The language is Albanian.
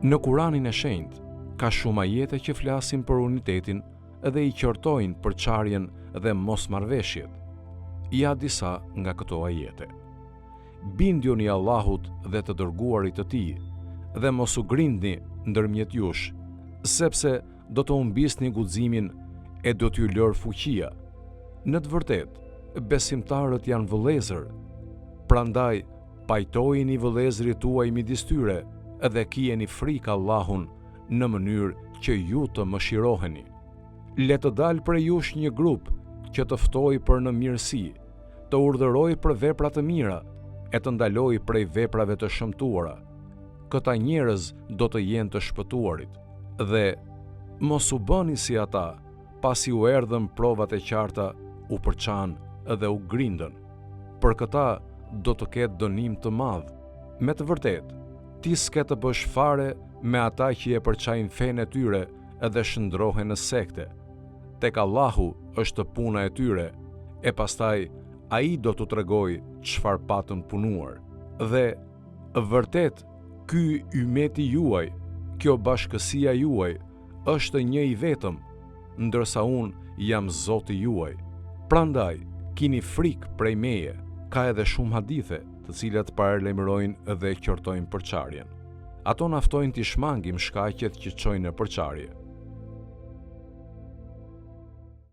Në Kuranin e Shenjtë ka shumë ajete që flasin për unitetin dhe i qortojnë përçarjen dhe mosmarrveshjet. Ja disa nga këto ajete. Bindjuni Allahut dhe të dërguarit të tij, dhe mos u grindni ndërmjet jush, sepse do të humbisni guximin e do t'ju lër fuqia. Në të vërtetë, besimtarët janë vëllezër, prandaj pajtojini vëllezërit tuaj midis tyre dhe kijeni frikë Allahun në mënyrë që ju të mëshiroheni. Le të dalë prej jush një grup që të ftoj për në mirësi, të urdhëroj për vepra të mira e të ndaloj prej veprave të shëmtuara. Këta njerëz do të jenë të shpëtuarit. Dhe mos u bëni si ata, pasi u erdhën provat e qarta, u përçan dhe u grindën. Për këta do të ketë dënim të madh. Me të vërtetë, ti s'ke të bësh fare me ata që e përçajnë fenë e tyre dhe shndrohen në sekte. Tek Allahu është puna e tyre, e pastaj ai do t'u tregojë çfarë patën punuar. Dhe vërtet, ky ymeti juaj, kjo bashkësia juaj, është një i vetëm, ndërsa unë jam Zoti juaj. Prandaj, kini frikë prej meje. Ka edhe shumë hadithe, të cilat paralajmërojnë dhe qortojnë përçarjen. Ato na ftojnë t'i shmangim shkaqet që çojnë në përçarje.